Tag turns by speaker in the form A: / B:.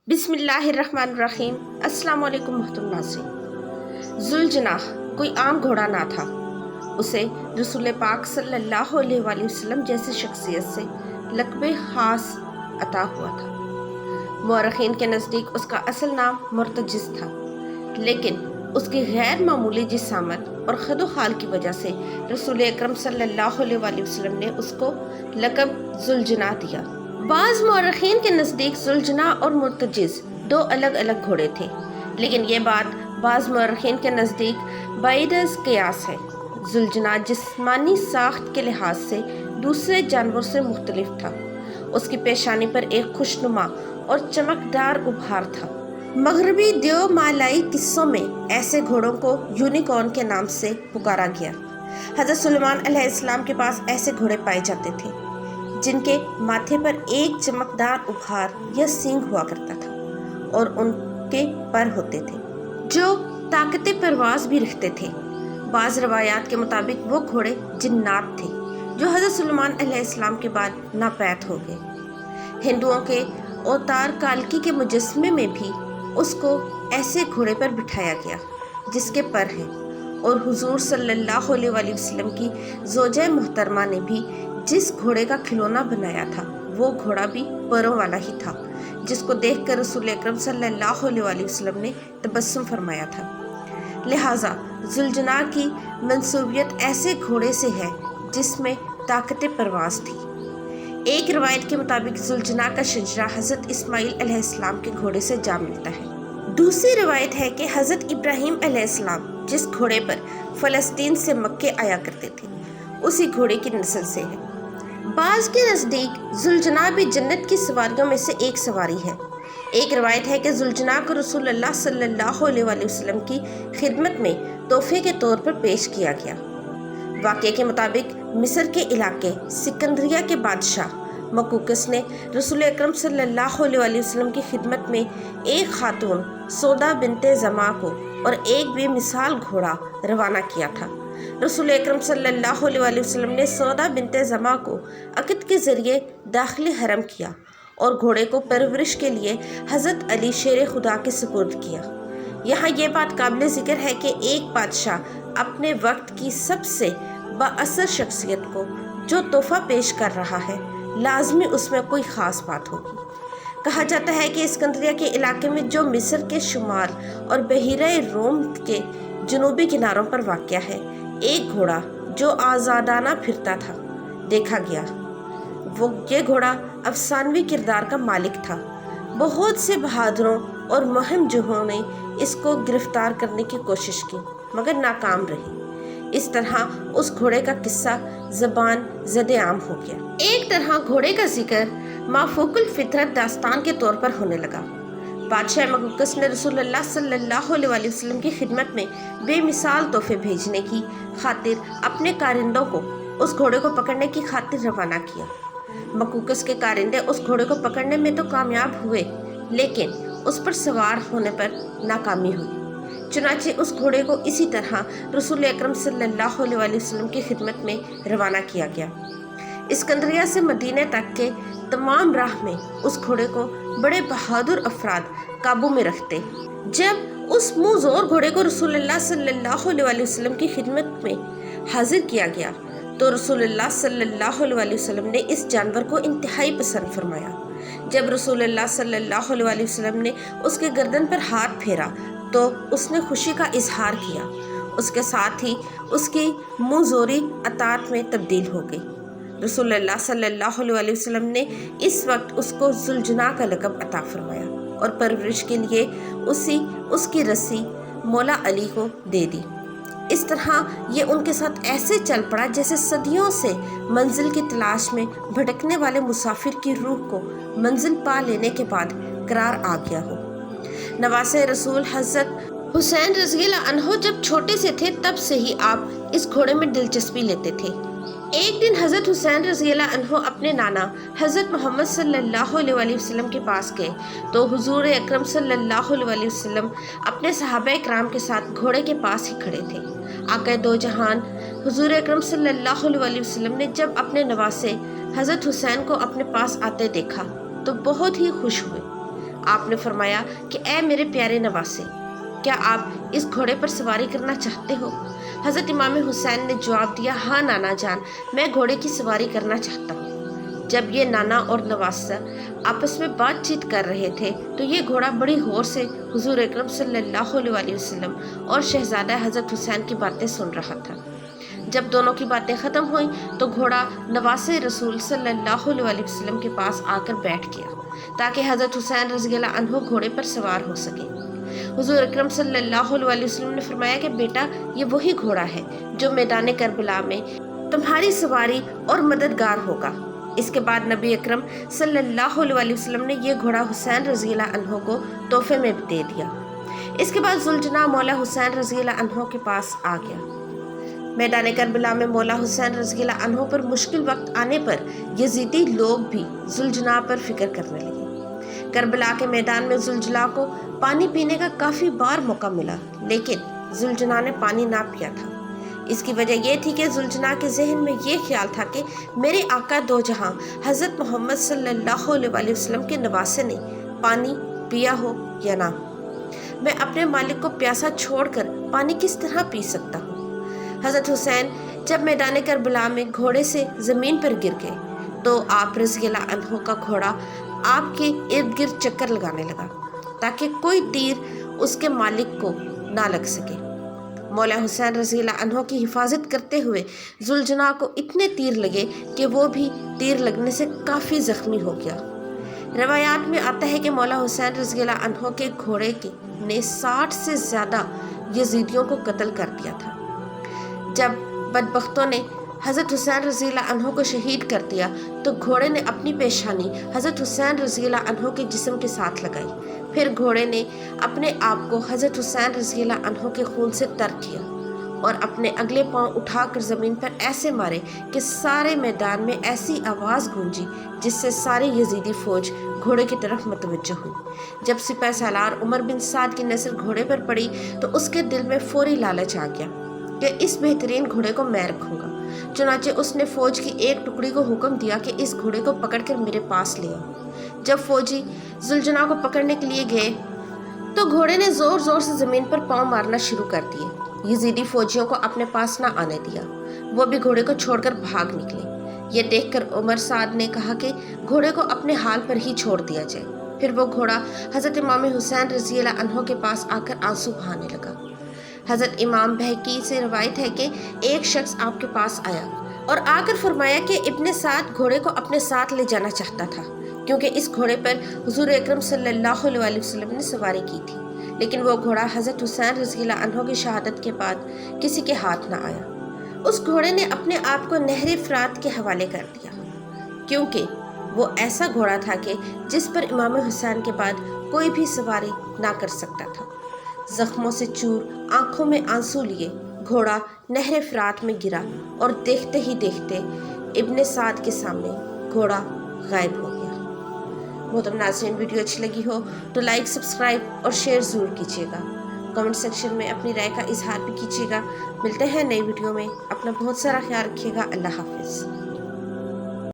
A: बिस्मिल्लाहिर्रहमानिर्रहीम। अस्सलाम वालेकुम मोहतरम नाज़रीन। ज़ुलजनाह कोई आम घोड़ा ना था। उसे रसूल पाक सल्लल्लाहु अलैहि वसल्लम जैसी शख्सियत से लक़्ब ख़ास अता हुआ था। मुअर्रिख़ीन के नज़दीक उसका असल नाम मुर्तजिज़ था, लेकिन उसकी गैर मामूली जिसामत और खदोखाल की वजह से रसूल अकरम सल्लल्लाहु अलैहि वसल्लम ने उसको लक़ब ज़ुलजनाह दिया। बाज़ मुअर्रिख़ीन के नज़दीक ज़ुलजनाह और मुर्तजिज़ दो अलग अलग घोड़े थे, लेकिन ये बात बाज़ मुअर्रिख़ीन के नज़दीक बाइद अज़ क़ियास है। ज़ुलजनाह जिस्मानी साख्त के लिहाज से दूसरे जानवरों से मुख्तलिफ था। उसकी पेशानी पर एक खुशनुमा और चमकदार उभार था। मगरबी देव मालाई किस्सों में ऐसे घोड़ों को यूनिकॉर्न के नाम से पुकारा गया। हज़रत सुलेमान अलैहिस्सलाम के पास ऐसे घोड़े पाए जाते थे जिनके माथे पर एक चमकदार उभार या सींग हुआ करता था और उनके पर होते थे जो ताकत परवाज भी रखते थे। बाज़ रवायात के मुताबिक वो घोड़े जिन्नात थे जो हज़रत सुलेमान अलैहिस्सलाम के बाद नापैद हो गए। हिंदुओं के अवतार कालकी के मुजस्समे में भी उसको ऐसे घोड़े पर बिठाया गया जिसके पर हैं, और हुजूर सल्लल्लाहु अलैहि वसल्लम की ज़ौजा मोहतरमा ने भी जिस घोड़े का खिलौना बनाया था वो घोड़ा भी परों वाला ही था, जिसको देखकर रसूल अकरम सल्लल्लाहु अलैहि वसल्लम ने तबस्सुम फरमाया था। लिहाजा ज़ुलजनाह की मंसूबियत ऐसे घोड़े से है जिसमें ताकत परवाज़ थी। एक रवायत के मुताबिक ज़ुलजनाह का शजरा हज़रत इस्माईल अलैहिस्सलाम के घोड़े से जा मिलता है। दूसरी रवायत है कि हज़रत इब्राहीम अलैहिस्सलाम जिस घोड़े पर फ़लस्तीन से मक्के आया करते थे उसी घोड़े की नस्ल से है। बाज़ के नज़दीक ज़ुलजनाह भी जन्नत की सवारियों में से एक सवारी है। एक रवायत है कि ज़ुलजनाह को रसूलुल्लाह सल्लल्लाहु अलैहि वसल्लम की खिदमत में तोहफे के तौर पर पेश किया गया। वाक़े के मुताबिक मिस्र के इलाके सिकंदरिया के बादशाह मकूकस ने रसूल अकरम सल्लल्लाहु अलैहि वसल्लम की खिदमत में एक खातून सौदा बिनते ज़मा को और एक बेमिसाल घोड़ा रवाना किया था। रसूल अकरम सल्लल्लाहु अलैहि वसल्लम ने सौदा बिनते ज़मा को अक़द के ज़रिए दाखिल हरम किया और घोड़े को परवरिश के लिए हज़रत अली शेर खुदा के सुपुर्द किया। यहाँ ये बात काबिल ज़िक्र है कि एक बादशाह अपने वक्त की सबसे बाअसर शख्सियत को जो तोहफ़ा पेश कर रहा है लाजमी उसमें कोई ख़ास बात होगी। कहा जाता है कि सिकंदरिया के इलाके में जो मिस्र के शुमाल और बहीरा रोम के जनूबी किनारों पर वाक़या है, एक घोड़ा जो आज़ादाना फिरता था देखा गया। ये घोड़ा अफसानवी किरदार का मालिक था। बहुत से बहादुरों और मुहिम जुहों ने इसको गिरफ्तार करने की कोशिश की मगर नाकाम रही। इस तरह उस घोड़े का किस्सा ज़बान ज़द आम हो गया। एक तरह घोड़े का जिक्र माफूकुल फितरत दास्तान के तौर पर होने लगा। बादशाह मकूकस ने रसूलुल्लाह सल्लल्लाहु अलैहि वसल्लम की खिदमत में बेमिसाल तोहफे भेजने की खातिर अपने कारिंदों को उस घोड़े को पकड़ने की खातिर रवाना किया। मकूकस के कारिंदे उस घोड़े को पकड़ने में तो कामयाब हुए, लेकिन उस पर सवार होने पर नाकामी हुई। चुनांचे उस घोड़े को इसी तरह रसूल अकरम सल्लल्लाहु अलैहि वसल्लम की खिदमत में रवाना किया गया। सिकंदरिया से मदीने तक के तमाम राह में उस घोड़े को बड़े बहादुर अफराद काबू में रखते। जब उस मुँहज़ोर घोड़े को रसूलुल्लाह सल्लल्लाहु अलैहि वसल्लम की खिदमत में हाजिर किया गया तो रसूलुल्लाह सल्लल्लाहु अलैहि वसल्लम ने इस जानवर को इंतहाई पसंद फरमाया। जब रसूलुल्लाह सल्लल्लाहु अलैहि वसल्लम ने उसके गर्दन पर हाथ फेरा तो उसने खुशी का इजहार किया। उसके साथ ही उसकी मुँहज़ोरी अतात में तब्दील हो गई। रसूलुल्लाह सल्लल्लाहु अलैहि वसल्लम ने इस वक्त उसको ज़ुलजनाह का लक़ब अता फरमाया और परवरिश के लिए उसकी रस्सी मौला अली को दे दी। इस तरह ये उनके साथ ऐसे चल पड़ा जैसे सदियों से मंजिल की तलाश में भटकने वाले मुसाफिर की रूह को मंजिल पा लेने के बाद करार आ गया हो। नवासे रसूल हज़रत हुसैन रज़ियल्लाहु अन्हु जब छोटे से थे तब से ही आप इस घोड़े में दिलचस्पी लेते थे। एक दिन हज़रत हुसैन रज़ियल्लाहु अन्हु अपने नाना हज़रत मोहम्मद सल्लल्लाहु अलैहि वसल्लम के पास गए तो हुजूर अकरम सल्लल्लाहु अलैहि वसल्लम अपने सहाबा इकराम के साथ घोड़े के पास ही खड़े थे। आक़ा दो जहान हुजूर अकरम सल्लल्लाहु अलैहि वसल्लम ने जब अपने नवासे हज़रत हुसैन को अपने पास आते देखा तो बहुत ही खुश हुए। آپ نے فرمایا کہ اے میرے پیارے نواسے، کیا آپ اس گھوڑے پر سواری کرنا چاہتے ہو؟ حضرت امام حسین نے جواب دیا، ہاں نانا جان، میں گھوڑے کی سواری کرنا چاہتا ہوں۔ جب یہ نانا اور نواسہ آپس میں بات چیت کر رہے تھے تو یہ گھوڑا بڑی غور سے حضور اکرم صلی اللہ علیہ وسلم اور شہزادہ حضرت حسین کی باتیں سن رہا تھا۔ جب دونوں کی باتیں ختم ہوئیں تو گھوڑا نواسے رسول صلی اللہ علیہ وسلم کے پاس آ کر بیٹھ گیا تاکہ حضرت حسین رضی اللہ عنہ گھوڑے پر سوار ہو سکے۔ حضور اکرم صلی اللہ علیہ وسلم نے فرمایا کہ بیٹا، یہ وہی گھوڑا ہے جو میدان کربلا میں تمہاری سواری اور مددگار ہوگا۔ اس کے بعد نبی اکرم صلی اللہ علیہ وسلم نے یہ گھوڑا حسین رضی اللہ عنہ کو تحفے میں دے دیا۔ اس کے بعد ذوالجناح مولا حسین رضی اللہ عنہ کے پاس آ گیا۔ میدان کربلا میں مولا حسین رضی اللہ عنہ پر مشکل وقت آنے پر یزیدی لوگ بھی ذوالجناح پر فکر کرنے لگے۔ کربلا کے میدان میں ذوالجناح کو پانی پینے کا کافی بار موقع ملا، لیکن ذوالجناح نے پانی نہ پیا تھا۔ اس کی وجہ یہ تھی کہ ذوالجناح کے ذہن میں یہ خیال تھا کہ میرے آقا دو جہاں حضرت محمد صلی اللہ علیہ وسلم کے نواسے نے پانی پیا ہو یا نہ، میں اپنے مالک کو پیاسا چھوڑ کر پانی کس طرح پی سکتا ہوں۔ حضرت حسین جب میدان کربلا میں گھوڑے سے زمین پر گر گئے تو آپ رضی اللہ عنہ کا گھوڑا آپ کے ارد گرد چکر لگانے لگا تاکہ کوئی تیر اس کے مالک کو نہ لگ سکے۔ مولا حسین رضی اللہ عنہ کی حفاظت کرتے ہوئے ذوالجناح کو اتنے تیر لگے کہ وہ بھی تیر لگنے سے کافی زخمی ہو گیا۔ روایات میں آتا ہے کہ مولا حسین رضی اللہ عنہ کے گھوڑے نے 60 سے زیادہ یزیدیوں کو قتل کر دیا تھا۔ جب بدبختوں نے حضرت حسین رضی اللہ عنہ کو شہید کر دیا تو گھوڑے نے اپنی پیشانی حضرت حسین رضی اللہ عنہ کے جسم کے ساتھ لگائی۔ پھر گھوڑے نے اپنے آپ کو حضرت حسین رضی اللہ عنہ کے خون سے تر کیا اور اپنے اگلے پاؤں اٹھا کر زمین پر ایسے مارے کہ سارے میدان میں ایسی آواز گونجی جس سے ساری یزیدی فوج گھوڑے کی طرف متوجہ ہوئی۔ جب سپہ سالار عمر بن سعد کی نظر گھوڑے پر پڑی تو اس کے دل میں فوری لالچ آ گیا کہ اس بہترین گھوڑے کو میں رکھوں گا۔ چنانچہ اس نے فوج کی ایک ٹکڑی کو حکم دیا کہ اس گھوڑے کو پکڑ کر میرے پاس لے آؤ۔ جب فوجی ذوالجناح کو پکڑنے کے لیے گئے تو گھوڑے نے زور زور سے زمین پر پاؤں مارنا شروع کر دیے۔ یزیدی فوجیوں کو اپنے پاس نہ آنے دیا، وہ بھی گھوڑے کو چھوڑ کر بھاگ نکلے۔ یہ دیکھ کر عمر سعد نے کہا کہ گھوڑے کو اپنے حال پر ہی چھوڑ دیا جائے۔ پھر وہ گھوڑا حضرت امام حسین رضی اللہ عنہ کے پاس آ کر آنسو بہانے لگا۔ حضرت امام بہقی سے روایت ہے کہ ایک شخص آپ کے پاس آیا اور آ کر فرمایا کہ ابن سعد گھوڑے کو اپنے ساتھ لے جانا چاہتا تھا کیونکہ اس گھوڑے پر حضور اکرم صلی اللہ علیہ وسلم نے سواری کی تھی، لیکن وہ گھوڑا حضرت حسین رضی اللہ عنہ کی شہادت کے بعد کسی کے ہاتھ نہ آیا۔ اس گھوڑے نے اپنے آپ کو نہر فرات کے حوالے کر دیا کیونکہ وہ ایسا گھوڑا تھا کہ جس پر امام حسین کے بعد کوئی بھی سواری نہ کر سکتا تھا۔ زخموں سے چور، آنکھوں میں آنسو لیے گھوڑا نہر فرات میں گرا اور دیکھتے ہی دیکھتے ابن سعد کے سامنے گھوڑا غائب ہو گیا۔ محترم ناظرین، ویڈیو اچھی لگی ہو تو لائک، سبسکرائب اور شیئر ضرور کیجیے گا۔ کمنٹ سیکشن میں اپنی رائے کا اظہار بھی کیجیے گا۔ ملتے ہیں نئی ویڈیو میں، اپنا بہت سارا خیال رکھیے گا۔ اللہ حافظ۔